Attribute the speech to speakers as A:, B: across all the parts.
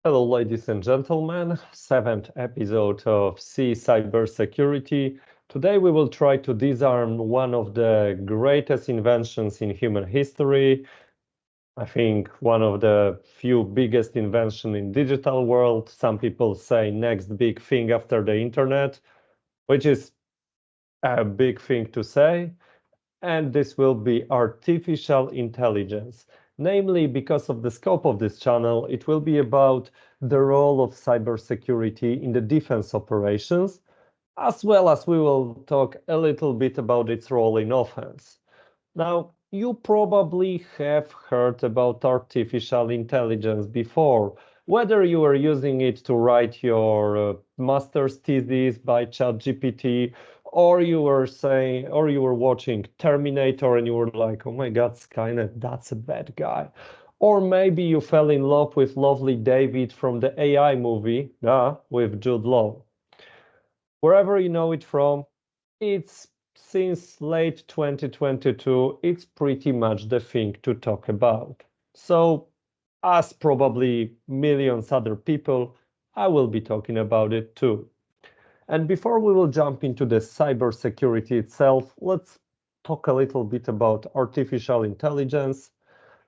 A: Hello, ladies and gentlemen. Seventh episode of Cybersecurity. Today we will try to disarm one of the greatest inventions in human history. I think one of the few biggest invention in digital world. Some people say next big thing after the internet, which is a big thing to say. And this will be artificial intelligence. Namely, because of the scope of this channel, it will be about the role of cybersecurity in the defense operations, as well as we will talk a little bit about its role in offense. Now, you probably have heard about artificial intelligence before, whether you were using it to write your master's thesis by ChatGPT, or you were watching Terminator and you were like, oh my God, Skynet, that's a bad guy. Or maybe you fell in love with lovely David from the AI movie, with Jude Law. Wherever you know it from, it's since late 2022, it's pretty much the thing to talk about. So, as probably millions other people, I will be talking about it too. And before we will jump into the cybersecurity itself, let's talk a little bit about artificial intelligence.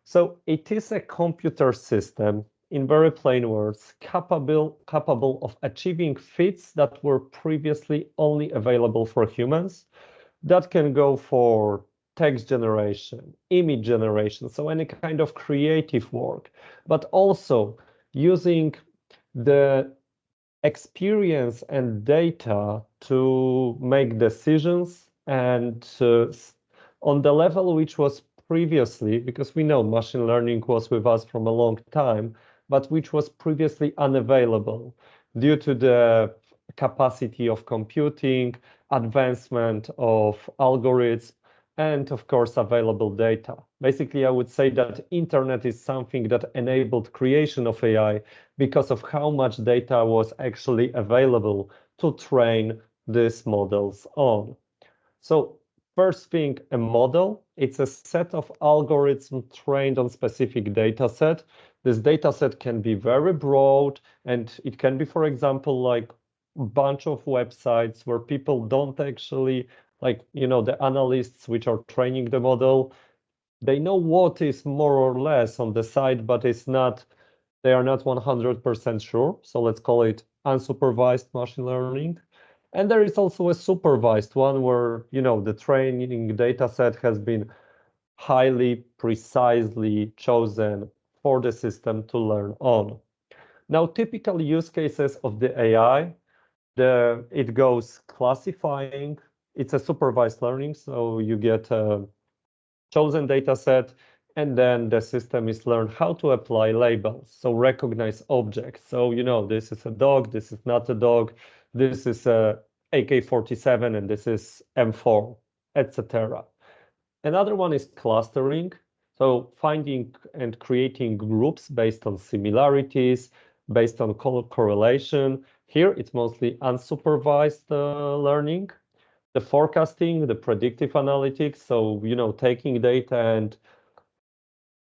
A: So it is a computer system, in very plain words, capable of achieving feats that were previously only available for humans. That can go for text generation, image generation, so any kind of creative work, but also using the experience and data to make decisions and on the level which was previously, because we know machine learning was with us from a long time, but which was previously unavailable due to the capacity of computing, advancement of algorithms, and of course available data. Basically, I would say that internet is something that enabled creation of AI because of how much data was actually available to train these models on. So first thing, a model, it's a set of algorithms trained on specific data set. This data set can be very broad, and it can be, for example, like a bunch of websites where people don't actually, like, the analysts which are training the model, they know what is more or less on the site, but they are not 100% sure. So let's call it unsupervised machine learning. And there is also a supervised one where, the training data set has been highly precisely chosen for the system to learn on. Now, typical use cases of the AI, it goes classifying. It's a supervised learning, so you get a chosen data set, and then the system is learned how to apply labels, so recognize objects. So, this is a dog, this is not a dog, this is a AK-47, and this is M4, etc. Another one is clustering, so finding and creating groups based on similarities, based on correlation. Here, it's mostly unsupervised learning. The forecasting, the predictive analytics, so, taking data and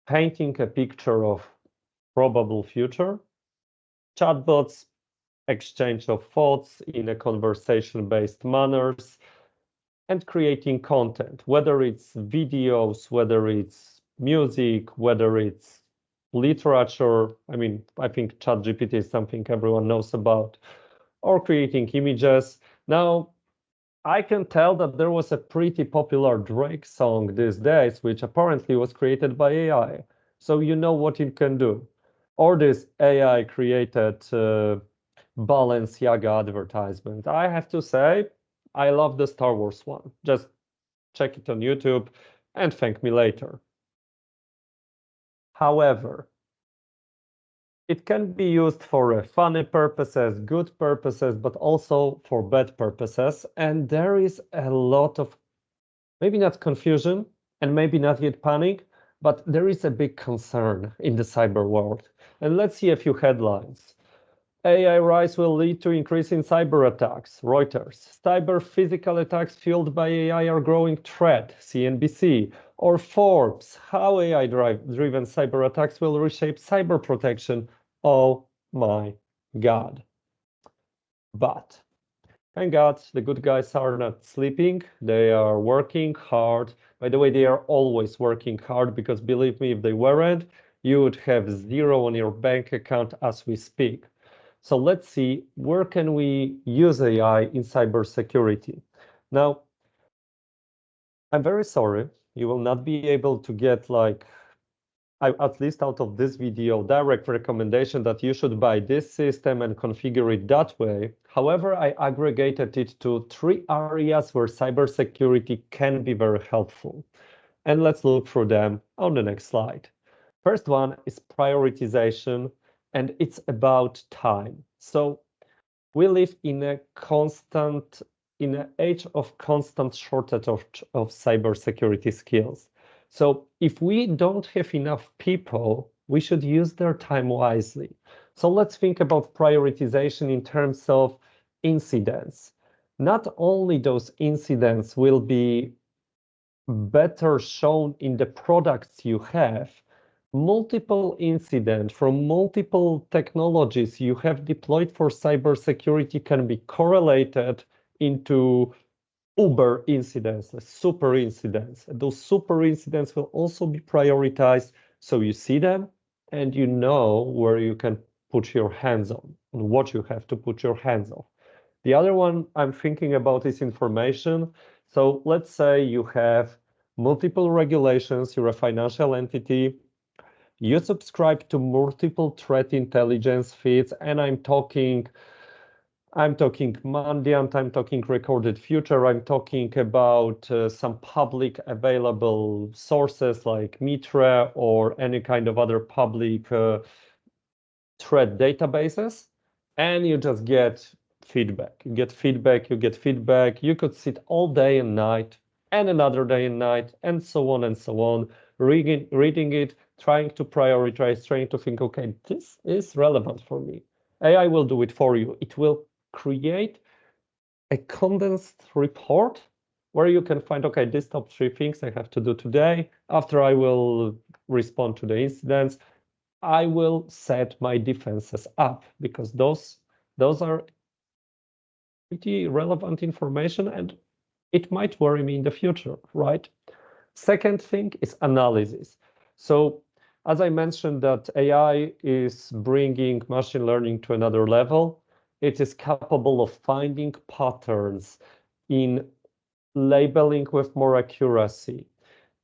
A: painting a picture of probable future. Chatbots, exchange of thoughts in a conversation-based manners, and creating content, whether it's videos, whether it's music, whether it's literature. I think ChatGPT is something everyone knows about, or creating images. Now, I can tell that there was a pretty popular Drake song these days, which apparently was created by AI. So you know what it can do. Or this AI created Balenciaga advertisement. I have to say, I love the Star Wars one. Just check it on YouTube and thank me later. However, it can be used for funny purposes, good purposes, but also for bad purposes. And there is a lot of, maybe not confusion and maybe not yet panic, but there is a big concern in the cyber world. And let's see a few headlines. AI rise will lead to increase in cyber attacks. Reuters. Cyber physical attacks fueled by AI are growing threat. CNBC. Or Forbes. How AI-driven cyber attacks will reshape cyber protection. Oh my God. But thank God the good guys are not sleeping. They are working hard. By the way, they are always working hard because believe me, if they weren't, you would have zero on your bank account as we speak. So let's see, where can we use AI in cybersecurity? Now, I'm very sorry, you will not be able to get at least out of this video, direct recommendation that you should buy this system and configure it that way. However, I aggregated it to 3 areas where cybersecurity can be very helpful. And let's look through them on the next slide. First one is prioritization, and it's about time. So we live in an age of constant shortage of cybersecurity skills. So if we don't have enough people, we should use their time wisely. So let's think about prioritization in terms of incidents. Not only those incidents will be better shown in the products you have, multiple incidents from multiple technologies you have deployed for cybersecurity can be correlated into uber incidents, super incidents. Those super incidents will also be prioritized so you see them and you know where you can put your hands on and what you have to put your hands on. The other one I'm thinking about is information. So let's say you have multiple regulations, you're a financial entity, you subscribe to multiple threat intelligence feeds, and I'm talking Mandiant, I'm talking Recorded Future, I'm talking about some public available sources like Mitre or any kind of other public threat databases, and you just get feedback. You get feedback, you get feedback. You could sit all day and night and another day and night and so on, reading it, trying to prioritize, trying to think, okay, this is relevant for me. AI will do it for you. It will create a condensed report where you can find, okay, these top 3 things I have to do today. After I will respond to the incidents, I will set my defenses up because those are pretty relevant information and it might worry me in the future, right? Second thing is analysis. So as I mentioned that AI is bringing machine learning to another level, it is capable of finding patterns in labeling with more accuracy.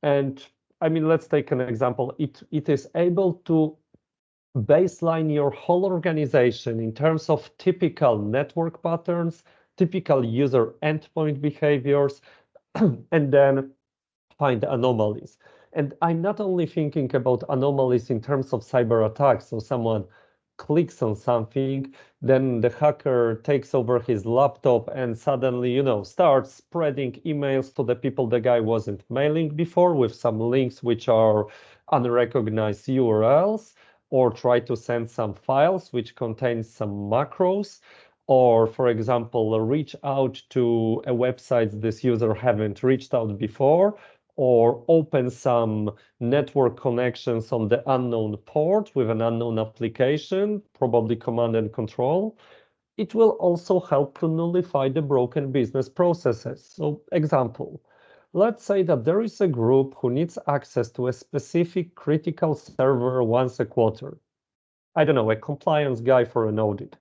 A: And I mean, let's take an example. It is able to baseline your whole organization in terms of typical network patterns, typical user endpoint behaviors, and then find anomalies. And I'm not only thinking about anomalies in terms of cyber attacks, so someone clicks on something, then the hacker takes over his laptop and suddenly, starts spreading emails to the people the guy wasn't mailing before with some links which are unrecognized URLs, or try to send some files which contain some macros, or for example, reach out to a website this user haven't reached out before, or open some network connections on the unknown port with an unknown application, probably command and control. It will also help to nullify the broken business processes. So example, let's say that there is a group who needs access to a specific critical server once a quarter. I don't know, a compliance guy for an audit.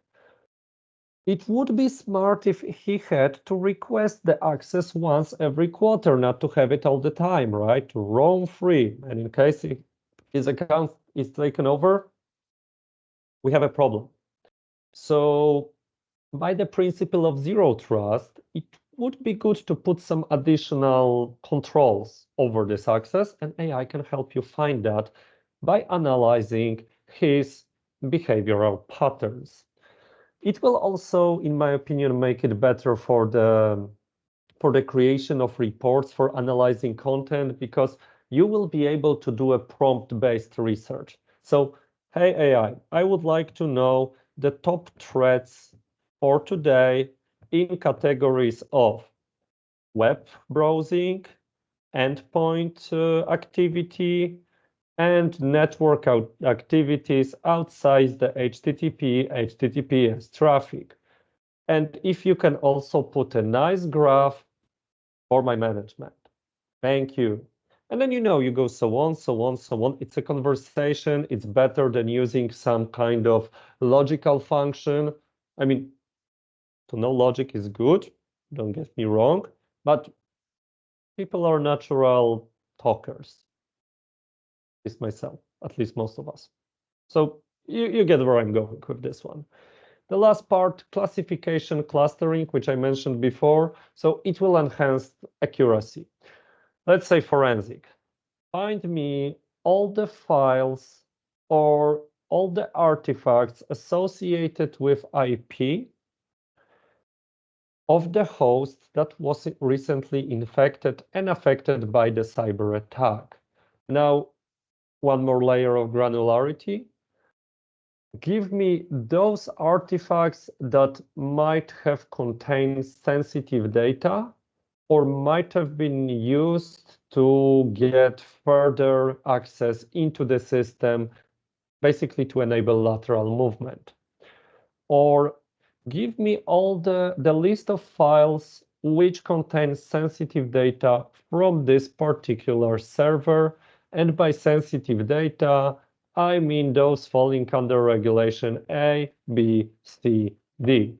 A: It would be smart if he had to request the access once every quarter, not to have it all the time, right? To roam free. And in case his account is taken over, we have a problem. So by the principle of zero trust, it would be good to put some additional controls over this access, and AI can help you find that by analyzing his behavioral patterns. It will also, in my opinion, make it better for the creation of reports for analyzing content because you will be able to do a prompt-based research. So, hey AI, I would like to know the top threats for today in categories of web browsing, endpoint activity, and network activities outside the HTTP, HTTPS traffic. And if you can also put a nice graph for my management. Thank you. And then, you go so on, so on, so on. It's a conversation. It's better than using some kind of logical function. I mean, to know logic is good, don't get me wrong, but people are natural talkers, at least myself, at least most of us. So you get where I'm going with this one. The last part, classification clustering, which I mentioned before. So it will enhance accuracy. Let's say forensic. Find me all the files or all the artifacts associated with IP of the host that was recently infected and affected by the cyber attack. Now, one more layer of granularity. Give me those artifacts that might have contained sensitive data or might have been used to get further access into the system, basically to enable lateral movement. Or give me all the list of files which contain sensitive data from this particular server. And by sensitive data, I mean those falling under regulation A, B, C, D.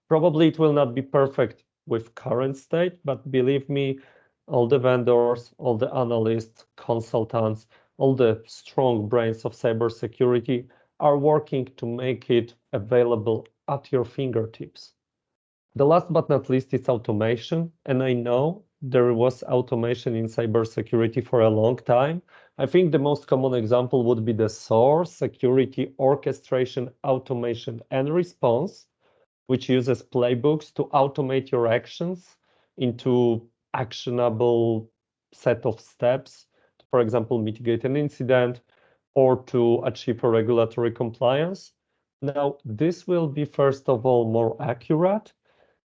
A: Probably it will not be perfect with current state, but believe me, all the vendors, all the analysts, consultants, all the strong brains of cybersecurity are working to make it available at your fingertips. The last but not least is automation. And I know there was automation in cybersecurity for a long time. I think the most common example would be the SOAR, security orchestration, automation, and response, which uses playbooks to automate your actions into actionable set of steps, to, for example, mitigate an incident or to achieve a regulatory compliance. Now, this will be, first of all, more accurate.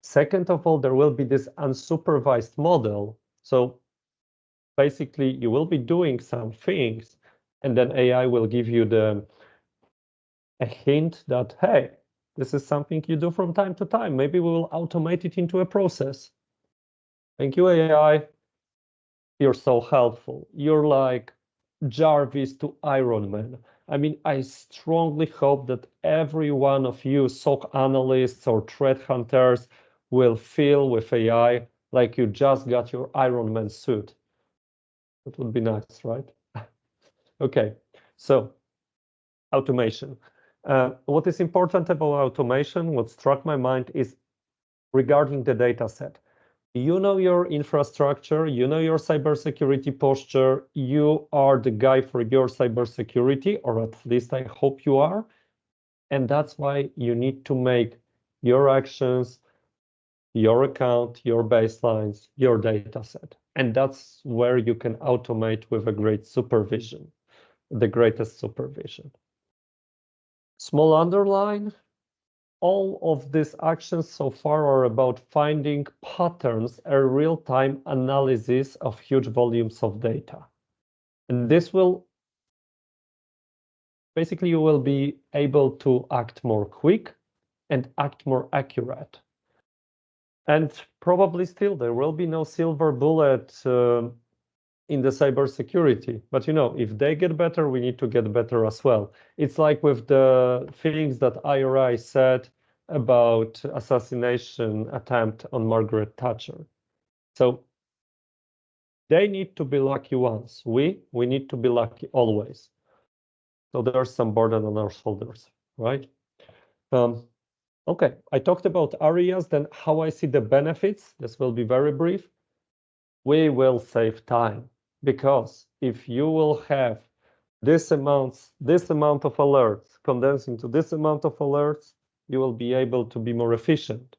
A: Second of all, there will be this unsupervised model. So basically, you will be doing some things, and then AI will give you a hint that, hey, this is something you do from time to time. Maybe we will automate it into a process. Thank you, AI. You're so helpful. You're like Jarvis to Iron Man. I mean, I strongly hope that every one of you SOC analysts or threat hunters will feel with AI like you just got your Iron Man suit. That would be nice, right? Okay, so automation. What is important about automation, what struck my mind is regarding the data set. You know your infrastructure, you know your cybersecurity posture, you are the guy for your cybersecurity, or at least I hope you are. And that's why you need to make your actions, your account, your baselines, your data set. And that's where you can automate with a great supervision, the greatest supervision. Small underline, all of these actions so far are about finding patterns, a real-time analysis of huge volumes of data. And this will, basically, you will be able to act more quick and act more accurate. And probably still, there will be no silver bullet in the cybersecurity. But if they get better, we need to get better as well. It's like with the things that IRI said about assassination attempt on Margaret Thatcher. So they need to be lucky once. We need to be lucky always. So there's some burden on our shoulders, right? Okay, I talked about areas, then how I see the benefits. This will be very brief. We will save time, because if you will have this amount of alerts condensed into this amount of alerts, you will be able to be more efficient.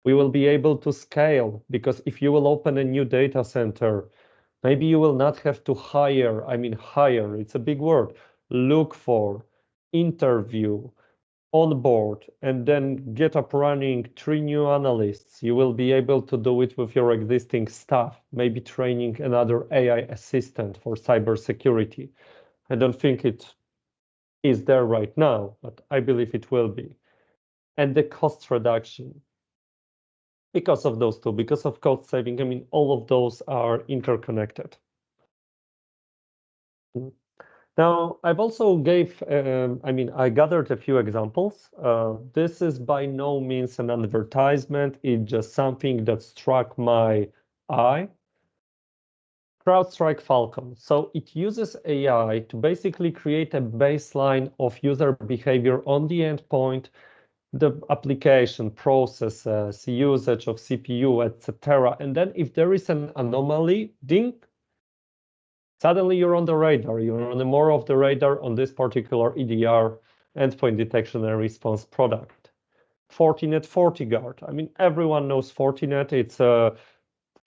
A: We will be able to scale, because if you will open a new data center, maybe you will not have to hire, it's a big word, look for, interview, on board and then get up running 3 new analysts, you will be able to do it with your existing staff, maybe training another AI assistant for cybersecurity. I don't think it is there right now, but I believe it will be. And the cost reduction, because of those two, because of cost saving, I mean, all of those are interconnected. Now, I've also I gathered a few examples. This is by no means an advertisement. It's just something that struck my eye. CrowdStrike Falcon. So it uses AI to basically create a baseline of user behavior on the endpoint, the application processes, usage of CPU, etc. And then if there is an anomaly, ding, suddenly you're on the radar. You're on the more of the radar on this particular EDR, endpoint detection and response product. Fortinet FortiGuard. I mean, everyone knows Fortinet. It's a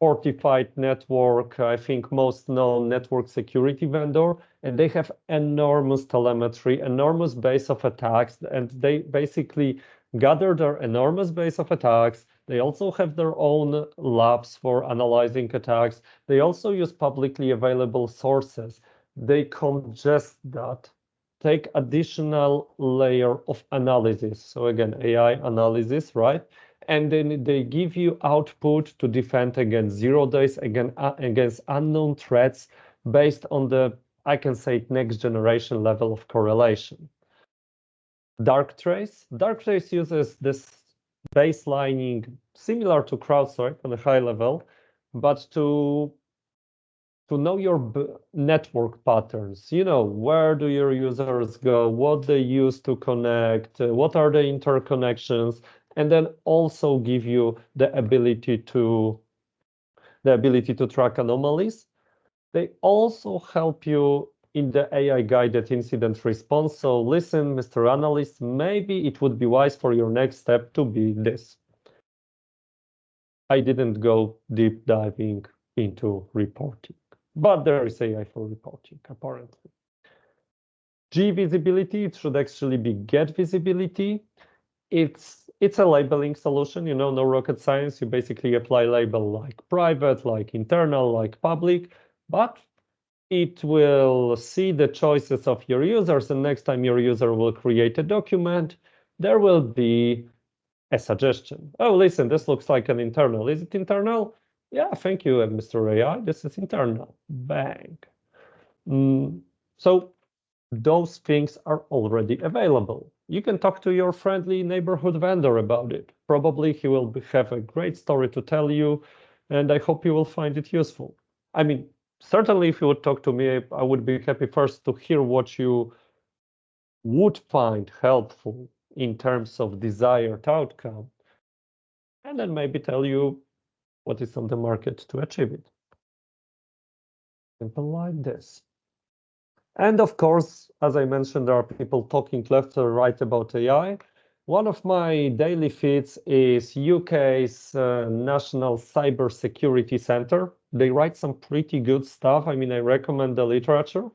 A: fortified network, I think most known network security vendor, and they have enormous telemetry, enormous base of attacks, and they basically gather their enormous base of attacks. They also have their own labs for analyzing attacks. They also use publicly available sources. They congest that, take additional layer of analysis. So again, AI analysis, right? And then they give you output to defend against 0 days, against unknown threats based on the, I can say, next generation level of correlation. Darktrace uses this baselining similar to CrowdStrike on a high level, but to know your network patterns, where do your users go, what they use to connect, what are the interconnections, and then also give you the ability to track anomalies. They also help you in the AI guided incident response. So listen, Mr. Analyst, maybe it would be wise for your next step to be this. I didn't go deep diving into reporting, but there is AI for reporting, apparently. G visibility, it should actually be get visibility. It's a labeling solution, no rocket science. You basically apply label like private, like internal, like public, but it will see the choices of your users, and next time your user will create a document, there will be a suggestion. Oh, listen, this looks like an internal. Is it internal? Yeah, thank you, Mr. AI. This is internal. Bang. So those things are already available. You can talk to your friendly neighborhood vendor about it. Probably he will have a great story to tell you, and I hope you will find it useful. I mean, certainly if you would talk to me, I would be happy first to hear what you would find helpful in terms of desired outcome, and then maybe tell you what is on the market to achieve it. Simple like this. And of course, as I mentioned, there are people talking left or right about AI. One of my daily feeds is UK's National Cybersecurity Center. They write some pretty good stuff. I mean, I recommend the literature.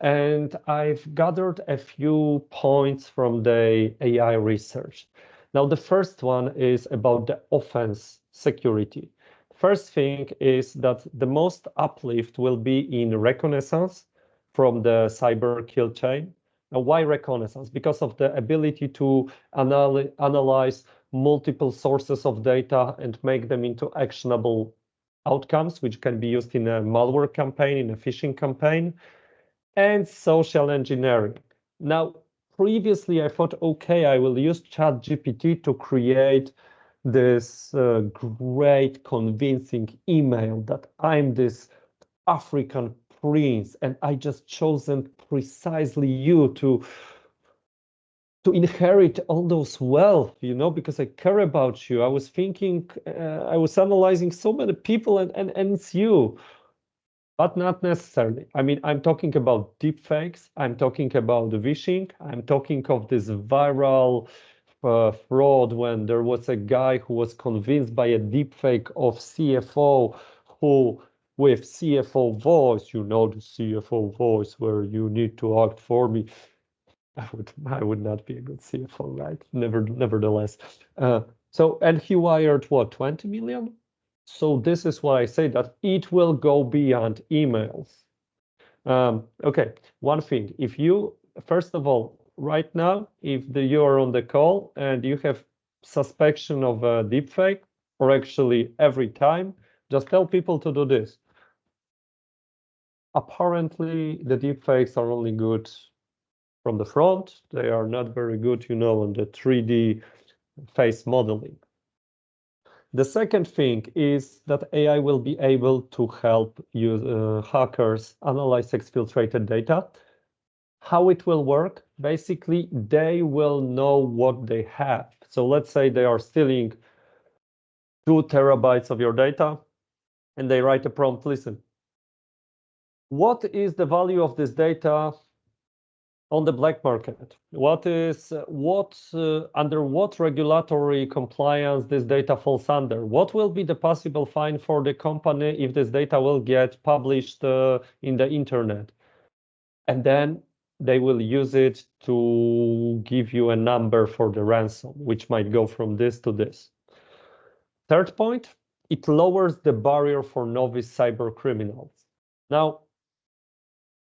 A: And I've gathered a few points from the AI research. Now, the first one is about the offense security. First thing is that the most uplift will be in reconnaissance from the cyber kill chain. Now, why reconnaissance? Because of the ability to analyze multiple sources of data and make them into actionable outcomes, which can be used in a malware campaign, in a phishing campaign, and social engineering. Now, previously I thought, okay, I will use ChatGPT to create this great convincing email that I'm this African prince and I just chosen precisely you to inherit all those wealth, because I care about you. I was thinking, I was analyzing so many people and it's you. But not necessarily. I mean, I'm talking about deepfakes. I'm talking about vishing. I'm talking of this viral fraud when there was a guy who was convinced by a deepfake of CFO who, with CFO voice, the CFO voice where you need to act for me. I would not be a good CFO, right? Nevertheless. And he wired what, 20 million? So this is why I say that it will go beyond emails. Okay, one thing, if you, first of all, right now, if you are on the call and you have suspicion of a deepfake, or actually every time, just tell people to do this. Apparently, the deepfakes are only good from the front. They are not very good, on the 3D face modeling. The second thing is that AI will be able to help hackers analyze exfiltrated data. How it will work? Basically, they will know what they have. So let's say they are stealing 2 terabytes of your data, and they write a prompt, listen, what is the value of this data on the black market? Under what regulatory compliance this data falls under? What will be the possible fine for the company if this data will get published in the internet? And then they will use it to give you a number for the ransom, which might go from this to this. Third point, it lowers the barrier for novice cyber criminals. Now,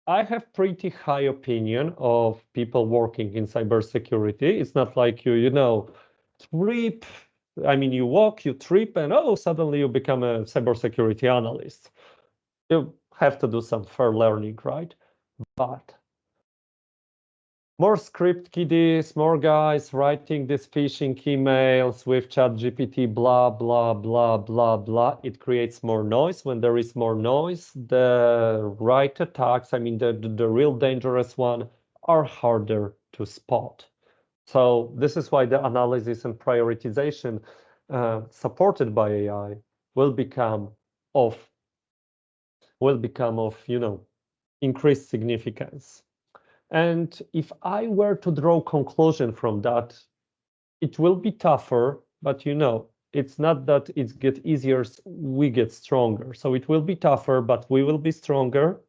A: I have pretty high opinion of people working in cybersecurity. It's not like trip. I mean, you walk, you trip, and suddenly you become a cybersecurity analyst. You have to do some fair learning, right? But more script kiddies, more guys writing these phishing emails with ChatGPT, blah, blah, blah, blah, blah. It creates more noise. When there is more noise, the right attacks, I mean, the real dangerous one, are harder to spot. So this is why the analysis and prioritization supported by AI will become of, increased significance. And if I were to draw conclusion from that, it will be tougher, but it's not that it gets easier, we get stronger. So it will be tougher, but we will be stronger.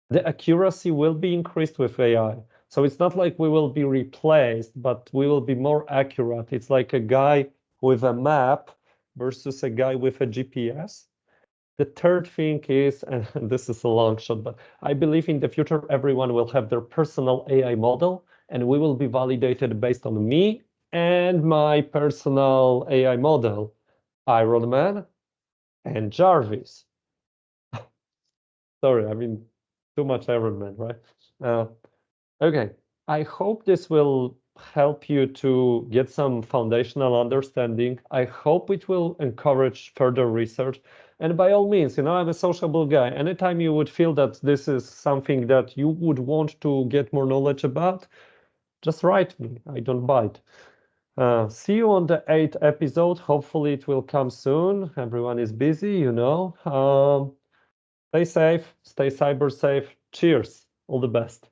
A: The accuracy will be increased with AI. So it's not like we will be replaced, but we will be more accurate. It's like a guy with a map versus a guy with a GPS. The third thing is, and this is a long shot, but I believe in the future, everyone will have their personal AI model, and we will be validated based on me and my personal AI model, Iron Man and Jarvis. Sorry, I mean, too much Iron Man, right? Okay, I hope this will help you to get some foundational understanding. I hope it will encourage further research. And by all means, I'm a sociable guy. Anytime you would feel that this is something that you would want to get more knowledge about, just write me. I don't bite. See you on the 8th episode. Hopefully it will come soon. Everyone is busy. Stay safe, stay cyber safe. Cheers. All the best.